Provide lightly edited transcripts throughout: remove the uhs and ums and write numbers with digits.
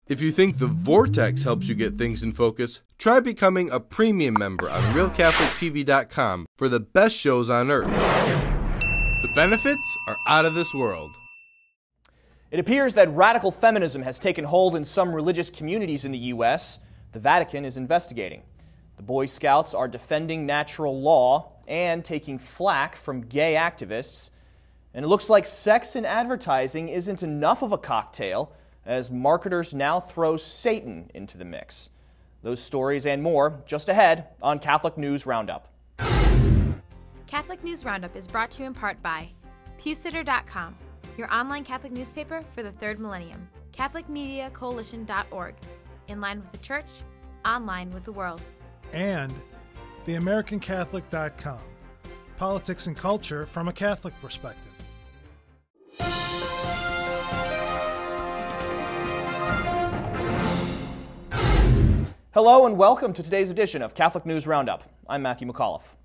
If you think the Vortex helps you get things in focus, try becoming a premium member on RealCatholicTV.com for the best shows on earth. The benefits are out of this world. It appears that radical feminism has taken hold in some religious communities in the U.S. The Vatican is investigating. The Boy Scouts are defending natural law and taking flack from gay activists. And it looks like sex in advertising isn't enough of a cocktail, as marketers now throw Satan into the mix. Those stories and more just ahead on Catholic News Roundup. Catholic News Roundup is brought to you in part by PewSitter.com, your online Catholic newspaper for the third millennium, CatholicMediaCoalition.org, in line with the Church, online with the world. And TheAmericanCatholic.com, politics and culture from a Catholic perspective. Hello and welcome to today's edition of Catholic News Roundup. I'm Matthew McAuliffe.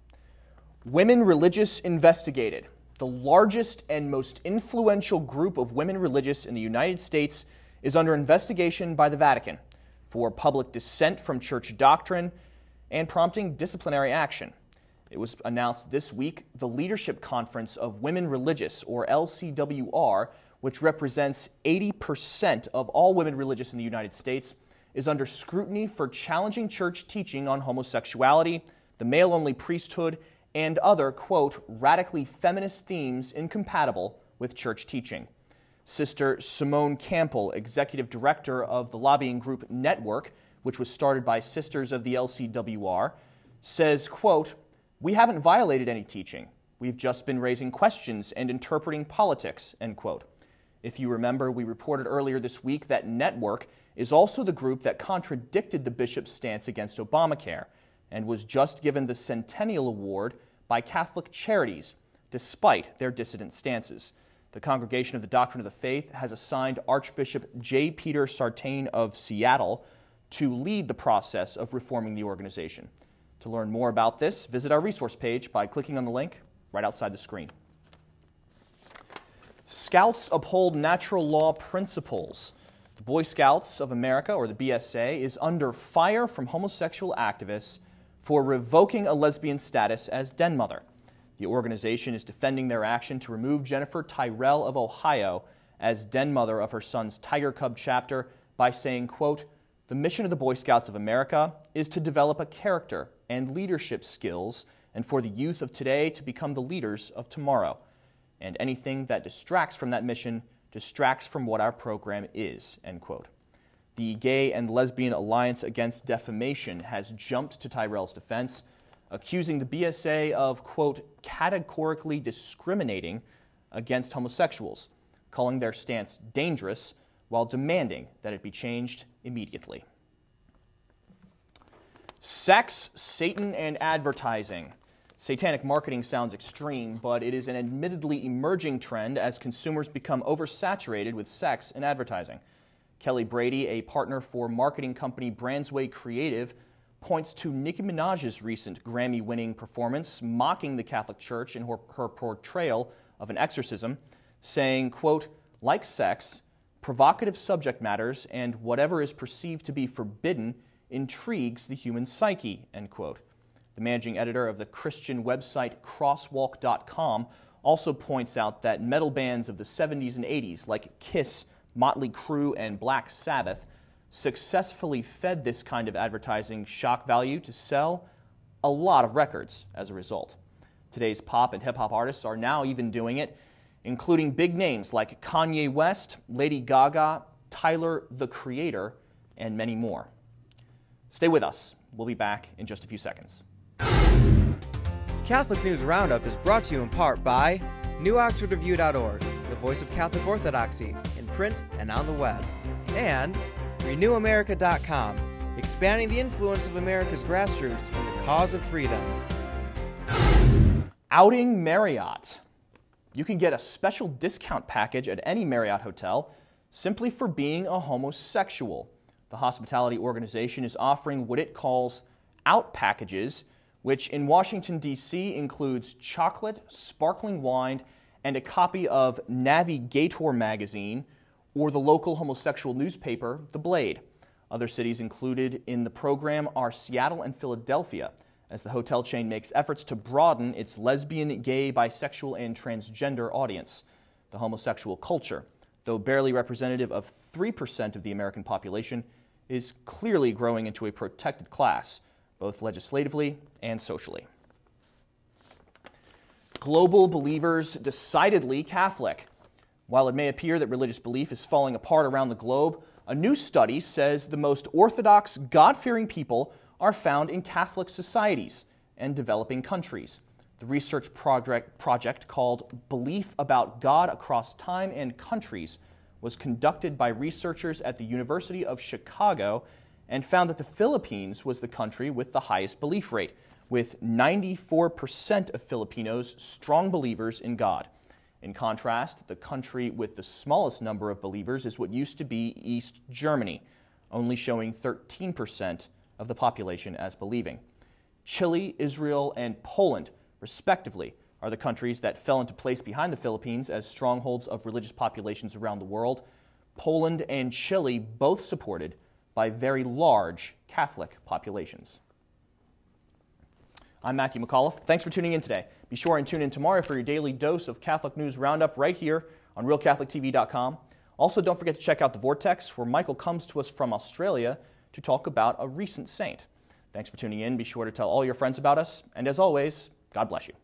Women Religious investigated. The largest and most influential group of women religious in the United States is under investigation by the Vatican for public dissent from church doctrine and prompting disciplinary action. It was announced this week the Leadership Conference of Women Religious, or LCWR, which represents 80% of all women religious in the United States, is under scrutiny for challenging church teaching on homosexuality, the male-only priesthood, and other, quote, radically feminist themes incompatible with church teaching. Sister Simone Campbell, executive director of the lobbying group Network, which was started by sisters of the LCWR, says, quote, "We haven't violated any teaching. We've just been raising questions and interpreting politics," end quote. If you remember, we reported earlier this week that Network is also the group that contradicted the bishop's stance against Obamacare and was just given the Centennial Award by Catholic Charities, despite their dissident stances. The Congregation of the Doctrine of the Faith has assigned Archbishop J. Peter Sartain of Seattle to lead the process of reforming the organization. To learn more about this, visit our resource page by clicking on the link right outside the screen. Scouts uphold natural law principles. The Boy Scouts of America, or the BSA, is under fire from homosexual activists for revoking a lesbian status as den mother. The organization is defending their action to remove Jennifer Tyrell of Ohio as den mother of her son's Tiger Cub chapter by saying, quote, "The mission of the Boy Scouts of America is to develop a character and leadership skills and for the youth of today to become the leaders of tomorrow. And anything that distracts from that mission distracts from what our program is," end quote. The Gay and Lesbian Alliance Against Defamation has jumped to Tyrell's defense, accusing the BSA of, quote, categorically discriminating against homosexuals, calling their stance dangerous while demanding that it be changed immediately. Sex, Satan, and advertising. Satanic marketing sounds extreme, but it is an admittedly emerging trend as consumers become oversaturated with sex and advertising. Kelly Brady, a partner for marketing company Brandsway Creative, points to Nicki Minaj's recent Grammy-winning performance mocking the Catholic Church in her portrayal of an exorcism, saying, quote, "Like sex, provocative subject matters and whatever is perceived to be forbidden intrigues the human psyche," end quote. The managing editor of the Christian website Crosswalk.com also points out that metal bands of the 70s and 80s like Kiss, Motley Crue, and Black Sabbath successfully fed this kind of advertising shock value to sell a lot of records as a result. Today's pop and hip-hop artists are now even doing it, including big names like Kanye West, Lady Gaga, Tyler, the Creator, and many more. Stay with us. We'll be back in just a few seconds. Catholic News Roundup is brought to you in part by NewOxfordReview.org, the voice of Catholic Orthodoxy, in print and on the web, and RenewAmerica.com, expanding the influence of America's grassroots in the cause of freedom. Outing Marriott. You can get a special discount package at any Marriott hotel simply for being a homosexual. The hospitality organization is offering what it calls out packages, which in Washington, D.C. includes chocolate, sparkling wine, and a copy of Navigator magazine, or the local homosexual newspaper, The Blade. Other cities included in the program are Seattle and Philadelphia, as the hotel chain makes efforts to broaden its lesbian, gay, bisexual, and transgender audience. The homosexual culture, though barely representative of 3% of the American population, is clearly growing into a protected class, both legislatively and socially. Global believers decidedly Catholic. While it may appear that religious belief is falling apart around the globe, a new study says the most orthodox, God-fearing people are found in Catholic societies and developing countries. The research project called Belief About God Across Time and Countries was conducted by researchers at the University of Chicago and found that the Philippines was the country with the highest belief rate, with 94% of Filipinos strong believers in God. In contrast, the country with the smallest number of believers is what used to be East Germany, only showing 13% of the population as believing. Chile, Israel, and Poland, respectively, are the countries that fell into place behind the Philippines as strongholds of religious populations around the world. Poland and Chile both supported by very large Catholic populations. I'm Matthew McAuliffe. Thanks for tuning in today. Be sure and tune in tomorrow for your daily dose of Catholic News Roundup right here on RealCatholicTV.com. Also, don't forget to check out The Vortex, where Michael comes to us from Australia to talk about a recent saint. Thanks for tuning in. Be sure to tell all your friends about us. And as always, God bless you.